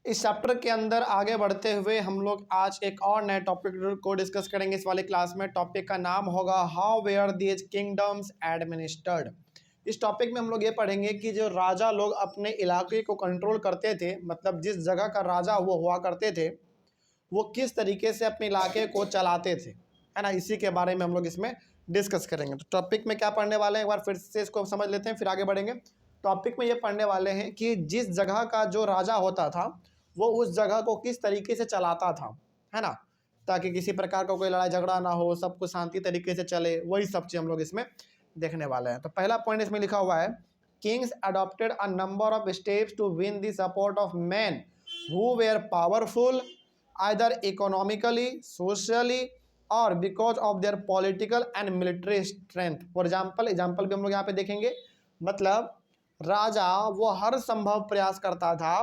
इस चैप्टर के अंदर आगे बढ़ते हुए हम लोग आज एक और नए टॉपिक को डिस्कस करेंगे इस वाले क्लास में। टॉपिक का नाम होगा how were these kingdoms administered. इस टॉपिक में हम लोग ये पढ़ेंगे कि जो राजा लोग अपने इलाके को कंट्रोल करते थे, मतलब जिस जगह का राजा वो हुआ करते थे, वो किस तरीके से अपने इलाके को चलाते थे, है ना। इसी के बारे में हम लोग इसमें डिस्कस करेंगे। तो टॉपिक में क्या पढ़ने वाले हैं एक बार फिर से इसको समझ लेते हैं, फिर आगे बढ़ेंगे। टॉपिक में ये पढ़ने वाले हैं कि जिस जगह का जो राजा होता था वो उस जगह को किस तरीके से चलाता था, है ना, ताकि किसी प्रकार का कोई लड़ाई झगड़ा ना हो, सब कुछ शांति तरीके से चले। वही सब चीज़ हम लोग इसमें देखने वाले हैं। तो पहला पॉइंट इसमें लिखा हुआ है, kings adopted a number of steps to win the support of man who were powerful either economically, socially और because of their political and military strength. For example भी हम लोग यहाँ पे देखेंगे। मतलब राजा वो हर संभव प्रयास करता था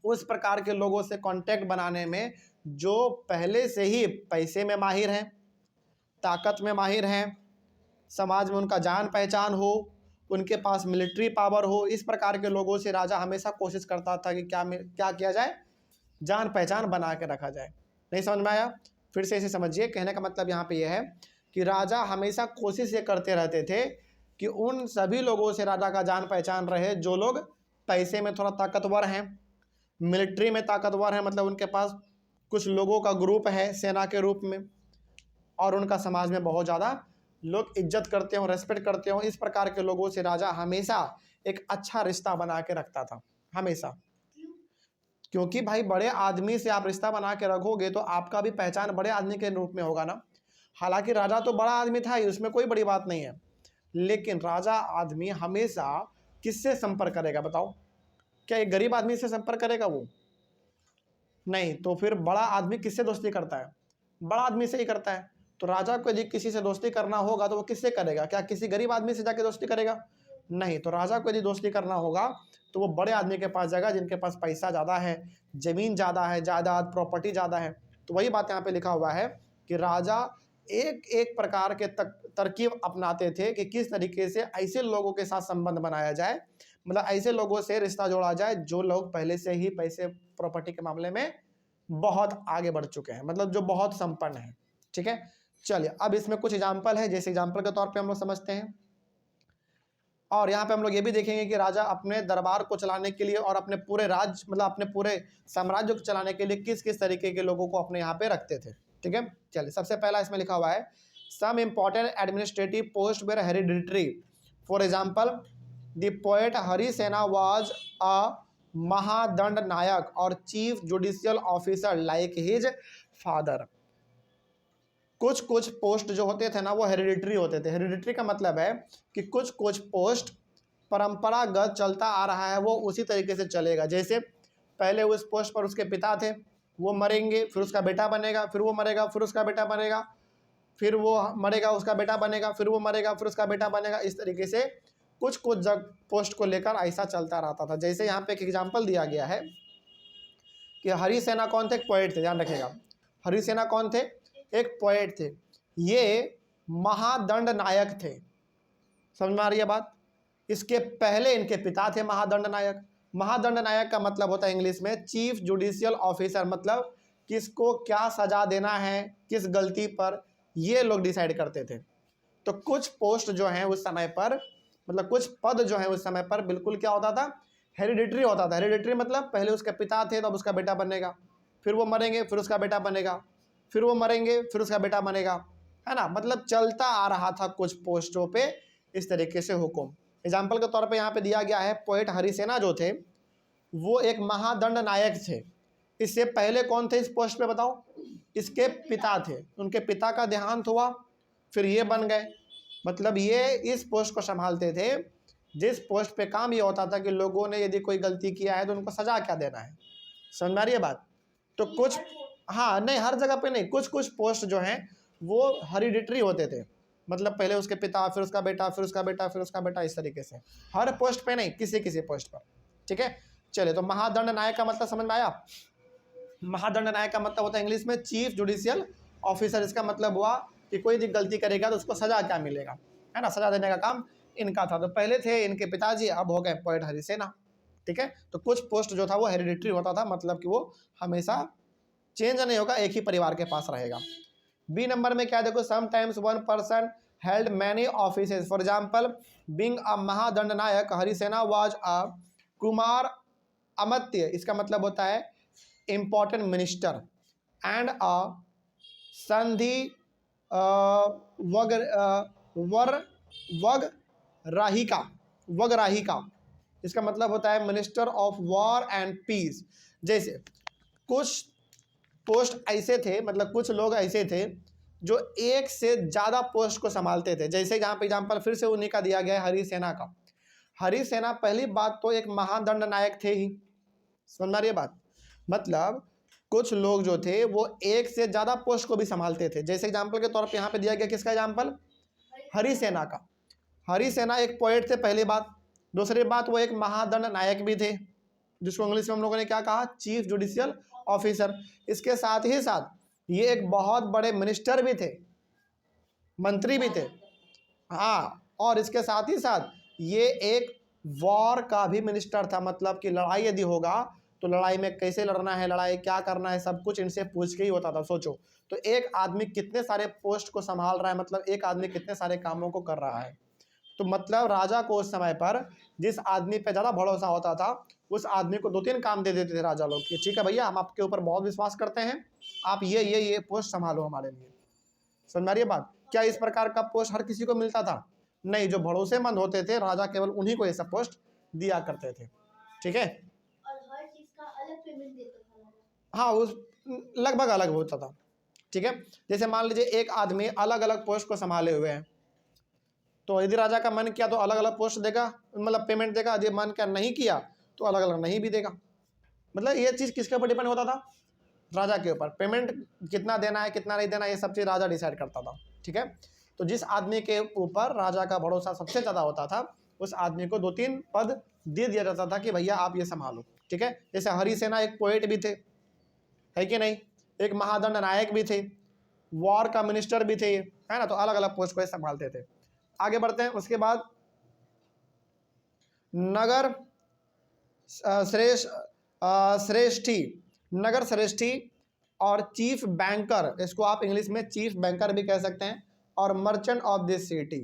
उस प्रकार के लोगों से कांटेक्ट बनाने में जो पहले से ही पैसे में माहिर हैं, ताकत में माहिर हैं, समाज में उनका जान पहचान हो, उनके पास मिलिट्री पावर हो। इस प्रकार के लोगों से राजा हमेशा कोशिश करता था कि क्या किया जाए, जान पहचान बना के रखा जाए। नहीं समझ में आया? फिर से इसे समझिए। कहने का मतलब यहाँ पे यह है कि राजा हमेशा कोशिश ये करते रहते थे कि उन सभी लोगों से राजा का जान पहचान रहे जो लोग पैसे में थोड़ा ताकतवर हैं, मिलिट्री में ताकतवर है, मतलब उनके पास कुछ लोगों का ग्रुप है सेना के रूप में, और उनका समाज में बहुत ज़्यादा लोग इज्जत करते हो, रेस्पेक्ट करते हो। इस प्रकार के लोगों से राजा हमेशा एक अच्छा रिश्ता बना के रखता था, हमेशा। क्योंकि भाई बड़े आदमी से आप रिश्ता बना के रखोगे तो आपका भी पहचान बड़े आदमी के रूप में होगा ना। हालांकि राजा तो बड़ा आदमी था ही, उसमें कोई बड़ी बात नहीं है, लेकिन राजा आदमी हमेशा किससे संपर्क करेगा बताओ? क्या एक गरीब आदमी से संपर्क करेगा? वो नहीं। तो फिर बड़ा आदमी किससे दोस्ती करता है? बड़ा आदमी से ही करता है। तो राजा को यदि किसी से दोस्ती करना होगा तो वो किससे करेगा? क्या किसी गरीब आदमी से जाके दोस्ती करेगा? नहीं। तो राजा को यदि दोस्ती करना होगा तो वो बड़े आदमी के पास जाएगा जिनके पास पैसा ज़्यादा है, ज़मीन ज़्यादा है, जायदाद प्रॉपर्टी ज़्यादा है। तो वही बात यहाँ पे लिखा हुआ है कि राजा एक एक प्रकार के तरकीब अपनाते थे कि किस तरीके से ऐसे लोगों के साथ संबंध बनाया जाए, मतलब ऐसे लोगों से रिश्ता जोड़ा जाए जो लोग पहले से ही पैसे प्रॉपर्टी के मामले में बहुत आगे बढ़ चुके हैं, मतलब जो बहुत संपन्न है। ठीक है, चलिए अब इसमें कुछ एग्जाम्पल है, जैसे एग्जाम्पल के तौर पे हम लोग समझते हैं। और यहाँ पे हम लोग ये भी देखेंगे कि राजा अपने दरबार को चलाने के लिए और अपने पूरे राज्य, मतलब अपने पूरे साम्राज्य को चलाने के लिए किस किस तरीके के लोगों को अपने यहाँ पे रखते थे। ठीक है, चलिए सबसे पहला इसमें लिखा हुआ है, some important administrative post were hereditary. For example the poet Harisena was a mahadandanayak और chief judicial officer like his father. कुछ कुछ पोस्ट जो होते थे ना वो हेरिडिटरी होते थे। हेरिडिटरी का मतलब है कि कुछ कुछ पोस्ट परंपरागत चलता आ रहा है, वो उसी तरीके से चलेगा। जैसे पहले उस पोस्ट पर उसके पिता थे, वो मरेंगे, फिर उसका बेटा बनेगा, फिर वो मरेगा, फिर उसका बेटा बनेगा, फिर वो मरेगा, उसका बेटा बनेगा, फिर वो मरेगा, फिर उसका बेटा बनेगा। इस तरीके से कुछ कुछ जग पोस्ट को लेकर ऐसा चलता रहता था। जैसे यहाँ पे एक एग्जाम्पल दिया गया है कि हरिसेना कौन थे? एक पोएट थे, ध्यान रखिएगा। हरिसेना कौन थे? एक पोएट थे। ये महादंड नायक थे। समझ में आ रही है बात? इसके पहले इनके पिता थे महादंड नायक। महादंड नायक का मतलब होता है इंग्लिश में चीफ जुडिशियल ऑफिसर, मतलब किसको क्या सजा देना है, किस गलती पर, ये लोग डिसाइड करते थे। तो कुछ पोस्ट जो हैं उस समय पर, मतलब कुछ पद जो है उस समय पर बिल्कुल क्या होता था? हेरिडिटरी होता था। हेरिडिटरी मतलब पहले उसके पिता थे तो अब उसका बेटा बनेगा, फिर वो मरेंगे, फिर उसका बेटा बनेगा, फिर वो मरेंगे, फिर उसका बेटा बनेगा, है ना। मतलब चलता आ रहा था कुछ पोस्टों पे इस तरीके से हुक्म। एग्जाम्पल के तौर पे यहाँ पे दिया गया है, पोएट हरिसेना जो थे वो एक महादंड नायक थे। इससे पहले कौन थे इस पोस्ट पे बताओ? इसके पिता थे। उनके पिता का देहांत हुआ, फिर ये बन गए। मतलब ये इस पोस्ट को संभालते थे जिस पोस्ट पे काम ये होता था कि लोगों ने यदि कोई गलती किया है तो उनको सजा क्या देना है। समझ में आ रही है बात? तो कुछ, हाँ नहीं, हर जगह पे नहीं, कुछ कुछ पोस्ट जो हैं वो हेरिडिटरी होते थे। मतलब पहले उसके पिता, फिर उसका बेटा, फिर उसका बेटा, फिर उसका बेटा, इस तरीके से। हर पोस्ट पे नहीं, किसी किसी पोस्ट पर। ठीक है, चलिए तो महादंड नायक का मतलब समझ में आया? महादंड नायक का मतलब होता है इंग्लिश में चीफ जुडिशियल ऑफिसर। इसका मतलब हुआ कि कोई भी गलती करेगा तो उसको सजा क्या मिलेगा, है ना। सजा देने का काम इनका था। तो पहले थे इनके पिताजी, अब हो गए पोएट हरिसेना। ठीक है। तो कुछ पोस्ट जो था वो हेरिडिटरी होता था, मतलब कि वो हमेशा चेंज नहीं होगा, एक ही परिवार के पास रहेगा। बी नंबर में क्या देखो, sometimes one person held many offices, for example being a mahadandanayak Harisena was a kumaramatya, इसका मतलब होता है इंपॉर्टेंट मिनिस्टर, एंड अ संधि वग वर वग राहिका, वग राहिका, इसका मतलब होता है minister of war and peace. जैसे कुछ पोस्ट ऐसे थे, मतलब कुछ लोग ऐसे थे जो एक से ज़्यादा पोस्ट को संभालते थे। जैसे यहाँ पे एग्जाम्पल फिर से उन्हीं का दिया गया है, हरिसेना का। हरिसेना पहली बात तो एक महादंड नायक थे ही, समझ रही है बात, मतलब कुछ लोग जो थे वो एक से ज़्यादा पोस्ट को भी संभालते थे। जैसे एग्जाम्पल के तौर पे यहाँ पे दिया गया किसका एग्जाम्पल, हरिसेना का। हरिसेना एक पोएट थे पहली बात, दूसरी बात वो एक महादंड नायक भी थे, जिसको इंग्लिश में हम लोगों ने क्या कहा, चीफ जुडिशियल ऑफिसर। इसके साथ ही साथ ये एक बहुत बड़े मिनिस्टर भी थे, मंत्री भी थे, हाँ, और इसके साथ ही साथ ये एक वॉर का भी मिनिस्टर था, मतलब कि लड़ाई यदि होगा तो लड़ाई में कैसे लड़ना है, लड़ाई क्या करना है, सब कुछ इनसे पूछ के ही होता था। सोचो तो एक आदमी कितने सारे पोस्ट को संभाल रहा है, मतलब एक आदमी कितने सारे कामों को कर रहा है। तो मतलब राजा को उस समय पर जिस आदमी पे ज़्यादा भरोसा होता था, उस आदमी को 2-3 काम दे देते थे राजा लोग कि ठीक है भैया, हम आपके ऊपर बहुत विश्वास करते हैं, आप ये पोस्ट संभालो हमारे लिए। समझ रही है बात। क्या इस प्रकार का पोस्ट हर किसी को मिलता था? नहीं, जो भरोसेमंद होते थे राजा केवल उन्हीं को ये सब पोस्ट दिया करते थे, ठीक है। और हर चीज का अलग पेमेंट देता था। हाँ, उस लगभग अलग होता था, ठीक है। जैसे मान लीजिए एक आदमी अलग अलग पोस्ट को संभाले हुए हैं, तो यदि राजा का मन किया तो अलग अलग पोस्ट देगा, मतलब पेमेंट देगा, यदि मन क्या नहीं किया तो अलग अलग नहीं भी देगा। मतलब ये चीज़ किसके ऊपर डिपेंड होता था, राजा के ऊपर। पेमेंट कितना देना है कितना नहीं देना, ये सब चीज़ राजा डिसाइड करता था, ठीक है। तो जिस आदमी के ऊपर राजा का भरोसा सबसे ज़्यादा होता था, उस आदमी को 2-3 पद दे दिया जाता था कि भैया आप ये संभालो, ठीक है। जैसे हरिसेना एक पोएट भी थे, है कि नहीं, एक महादंड नायक भी थे, वॉर का मिनिस्टर भी थे, है ना। तो अलग अलग पोस्ट को संभालते थे। आगे बढ़ते हैं। उसके बाद नगर श्रेष्ठी, नगर श्रेष्ठी और चीफ बैंकर, इसको आप इंग्लिश में चीफ बैंकर भी कह सकते हैं, और मर्चेंट ऑफ दिस सिटी,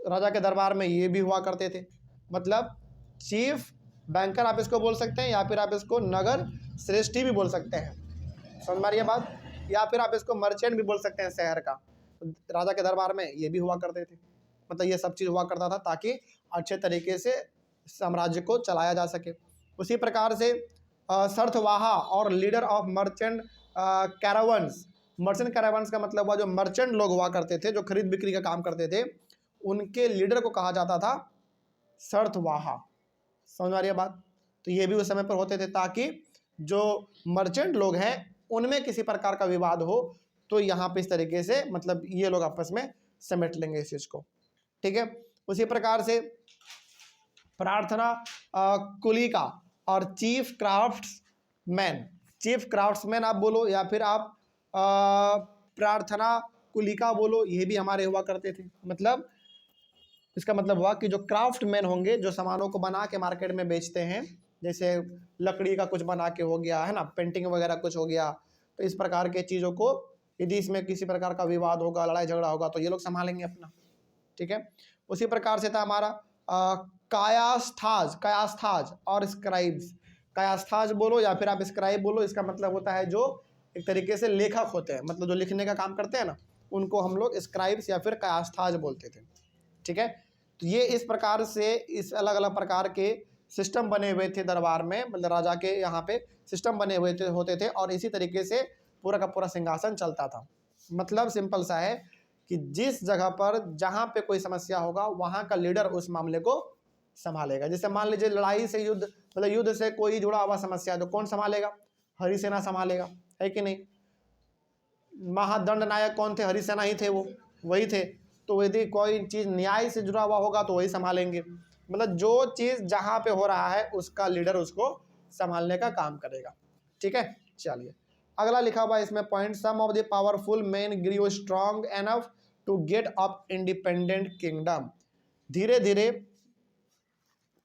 राजा के दरबार में ये भी हुआ करते थे। मतलब चीफ बैंकर आप इसको बोल सकते हैं, या फिर आप इसको नगर श्रेष्ठी भी बोल सकते हैं, समझ मारिए बात, या फिर आप इसको मर्चेंट भी बोल सकते हैं शहर का। राजा के दरबार में ये भी हुआ करते थे। मतलब ये सब चीज़ हुआ करता था ताकि अच्छे तरीके से साम्राज्य को चलाया जा सके। उसी प्रकार से सर्थवाहा और लीडर ऑफ मर्चेंट कैरावंस, मर्चेंट कैरावंस का मतलब हुआ जो मर्चेंट लोग हुआ करते थे, जो खरीद बिक्री का काम करते थे, उनके लीडर को कहा जाता था सर्थवाहा। समझ आ रही है बात। तो ये भी उस समय पर होते थे ताकि जो मर्चेंट लोग हैं उनमें किसी प्रकार का विवाद हो तो यहाँ पे इस तरीके से मतलब ये लोग आपस में समेट लेंगे इस चीज़ को, ठीक है। उसी प्रकार से प्रार्थना कुलिका और चीफ क्राफ्ट्समैन, चीफ क्राफ्ट्समैन आप बोलो या फिर आप प्रार्थना कुलिका बोलो, ये भी हमारे हुआ करते थे। मतलब इसका मतलब हुआ कि जो क्राफ्टमैन होंगे, जो सामानों को बना के मार्केट में बेचते हैं, जैसे लकड़ी का कुछ बना के हो गया है ना, पेंटिंग वगैरह कुछ हो गया, तो इस प्रकार के चीज़ों को यदि इसमें किसी प्रकार का विवाद होगा, लड़ाई झगड़ा होगा, तो ये लोग संभालेंगे अपना, ठीक है। उसी प्रकार से था हमारा कायास्थाज, कायास्थाज और स्क्राइब्स। कायास्थाज बोलो या फिर आप स्क्राइब बोलो, इसका मतलब होता है जो एक तरीके से लेखक होते हैं, मतलब जो लिखने का काम करते हैं ना, उनको हम लोग स्क्राइब्स या फिर कायास्थाज बोलते थे, ठीक है। तो ये इस प्रकार से इस अलग अलग प्रकार के सिस्टम बने हुए थे दरबार में, मतलब राजा के यहाँ पे सिस्टम बने हुए थे होते थे, और इसी तरीके से पूरा का पूरा सिंहासन चलता था। मतलब सिंपल सा है कि जिस जगह पर जहाँ पे कोई समस्या होगा वहाँ का लीडर उस मामले को संभालेगा। जैसे मान लीजिए लड़ाई से युद्ध, मतलब युद्ध से कोई जुड़ा हुआ समस्या है तो कौन संभालेगा, हरिसेना संभालेगा, है कि नहीं। महादंड नायक कौन थे, हरिसेना ही थे, वो वही थे। तो यदि कोई चीज़ न्याय से जुड़ा हुआ होगा तो वही संभालेंगे। मतलब जो चीज़ जहाँ पे हो रहा है उसका लीडर उसको संभालने का काम करेगा, ठीक है। चलिए अगला लिखा हुआ इसमें point, some of the powerful man grew strong enough to get up independent kingdom. धीरे धीरे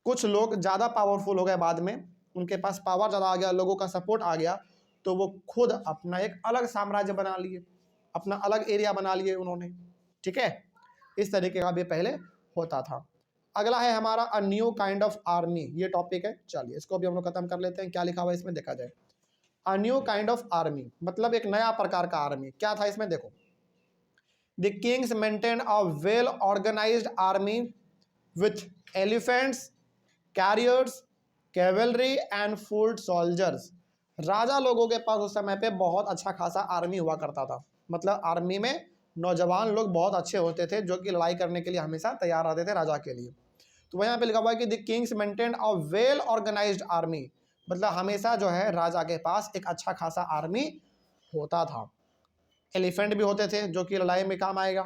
कुछ लोग ज़्यादा पावरफुल हो गए बाद में, उनके पास पावर ज़्यादा आ गया, लोगों का सपोर्ट आ गया, तो वो खुद अपना एक अलग साम्राज्य बना लिए, अपना अलग एरिया बना लिए उन्होंने। ठीक है, इस तरीके का भी पहले होता था। अगला है हमारा a new kind of army, ये टॉपिक है। चलिए इसको भी हम लोग खत्म कर लेते हैं। क्या लिखा हुआ है इसमें देखा जाए। A new kind of army मतलब एक नया प्रकार का आर्मी। क्या था इसमें देखो, the kings maintain a well organised army with elephants, carriers, cavalry and foot soldiers. राजा लोगों के पास उस समय पे बहुत अच्छा खासा आर्मी हुआ करता था। मतलब आर्मी में नौजवान लोग बहुत अच्छे होते थे जो कि लड़ाई करने के लिए हमेशा तैयार रहते थे राजा के लिए। तो यहाँ पे लिखा हुआ है कि the kings maintain a well organised army, मतलब हमेशा जो है राजा के पास एक अच्छा खासा आर्मी होता था। एलिफेंट भी होते थे जो कि लड़ाई में काम आएगा।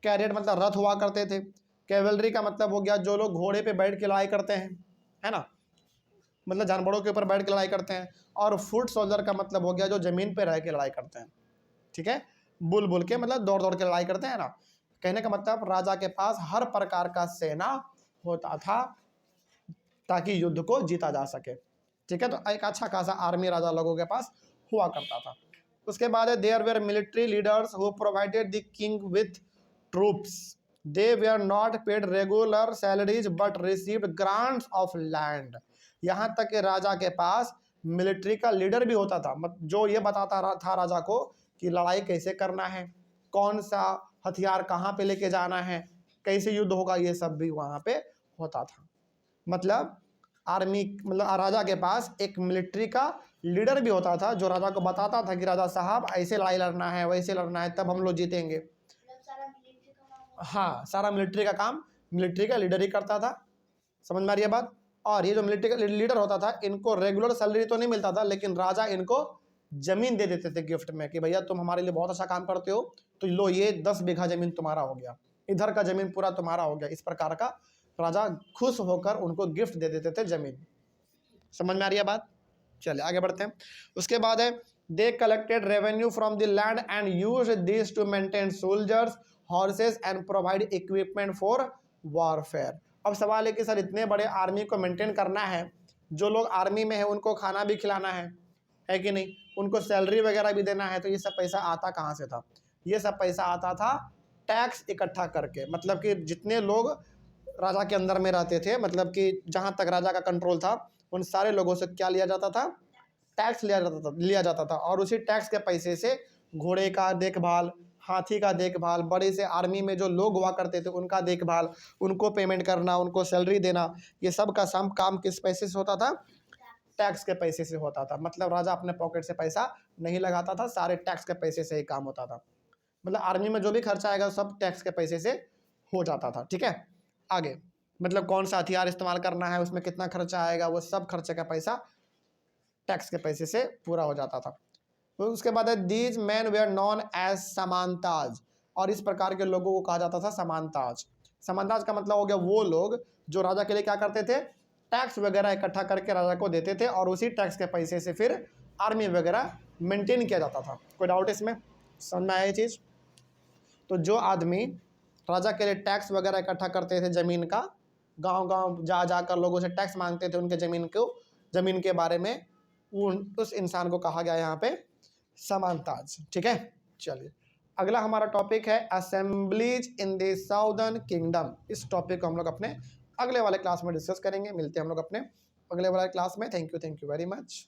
कैरियर मतलब रथ हुआ करते थे। कैवलरी का मतलब हो गया जो लोग घोड़े पे बैठ के लड़ाई करते हैं, है ना, मतलब जानवरों के ऊपर बैठ के लड़ाई करते हैं। और फुट सोल्जर का मतलब हो गया जो जमीन पे रह के लड़ाई करते हैं। ठीक है, बुल के मतलब दौड़ दौड़ के लड़ाई करते हैं ना। कहने का मतलब राजा के पास हर प्रकार का सेना होता था ताकि युद्ध को जीता जा सके। ठीक है, तो एक अच्छा खासा आर्मी राजा लोगों के पास हुआ करता था। उसके बाद है there were military leaders who provided the king with troops. They were not paid regular salaries but received grants of land. यहाँ तक कि राजा के पास मिलिट्री का लीडर भी होता था, जो ये बताता था राजा को कि लड़ाई कैसे करना है, कौन सा हथियार कहाँ पे लेके जाना है, कैसे युद्ध होगा, ये सब भी वहाँ पे होता था। मतलब आर्मी मतलब राजा के पास एक मिलिट्री का लीडर भी होता था जो राजा को बताता था कि राजा साहब ऐसे लड़ाई लड़ना है, वैसे लड़ना है, तब हम लोग जीतेंगे। मतलब सारा मिलिट्री का काम होता हाँ, सारा मिलिट्री का काम मिलिट्री का लीडर ही करता था। समझ में आ रही है बात। और ये जो मिलिट्री का लीडर होता था, इनको रेगुलर सैलरी तो नहीं मिलता था, लेकिन राजा इनको जमीन दे देते थे गिफ्ट में कि भैया तुम हमारे लिए बहुत अच्छा काम करते हो, तो लो ये 10 बीघा जमीन तुम्हारा हो गया, इधर का जमीन पूरा तुम्हारा हो गया। इस प्रकार का राजा खुश होकर उनको गिफ्ट दे देते थे जमीन। समझ में आ रही है बात। चलिए आगे बढ़ते हैं। उसके बाद है they collected revenue from the land and use this to maintain soldiers, horses and provide equipment for warfare. अब सवाल है कि सर इतने बड़े आर्मी को मेंटेन करना है, जो लोग आर्मी में है उनको खाना भी खिलाना है कि नहीं, उनको सैलरी वगैरह भी देना है, तो ये सब पैसा आता कहाँ से था? ये सब पैसा आता था टैक्स इकट्ठा करके। मतलब कि जितने लोग राजा के अंदर में रहते थे, मतलब कि जहाँ तक राजा का कंट्रोल था, उन सारे लोगों से क्या लिया जाता था? टैक्स लिया जाता था। और उसी टैक्स के पैसे से घोड़े का देखभाल, हाथी का देखभाल, बड़े से आर्मी में जो लोग हुआ करते थे उनका देखभाल, उनको पेमेंट करना, उनको सैलरी देना, ये सब का सम काम किस पैसे से होता था? टैक्स के पैसे से होता था। मतलब राजा अपने पॉकेट से पैसा नहीं लगाता था, सारे टैक्स के पैसे से ही काम होता था। मतलब आर्मी में जो भी खर्चा आएगा सब टैक्स के पैसे से हो जाता था। ठीक है, आगे मतलब कौन सा हथियार इस्तेमाल करना है, उसमें कितना खर्चा आएगा, वो सब खर्चे का पैसा टैक्स के पैसे से पूरा हो जाता था। तो उसके बाद है these men were known as samantas. और इस प्रकार के लोगों को कहा जाता था समानताज। समानताज का मतलब हो गया वो लोग जो राजा के लिए क्या करते थे? टैक्स वगैरह इकट्ठा करके राजा को देते थे और उसी टैक्स के पैसे से फिर आर्मी वगैरह मेंटेन किया जाता था। कोई डाउट इसमें? समझ में आया ये चीज़? तो जो आदमी राजा के लिए टैक्स वगैरह इकट्ठा करते थे जमीन का, गांव गांव जा जाकर लोगों से टैक्स मांगते थे उनके जमीन के बारे में, उस इंसान को कहा गया यहाँ पे समानताज। ठीक है, चलिए अगला हमारा टॉपिक है assemblies in the southern kingdom. इस टॉपिक को हम लोग अपने अगले वाले क्लास में डिस्कस करेंगे। मिलते हैं हम लोग अपने अगले वाले क्लास में। Thank you very much.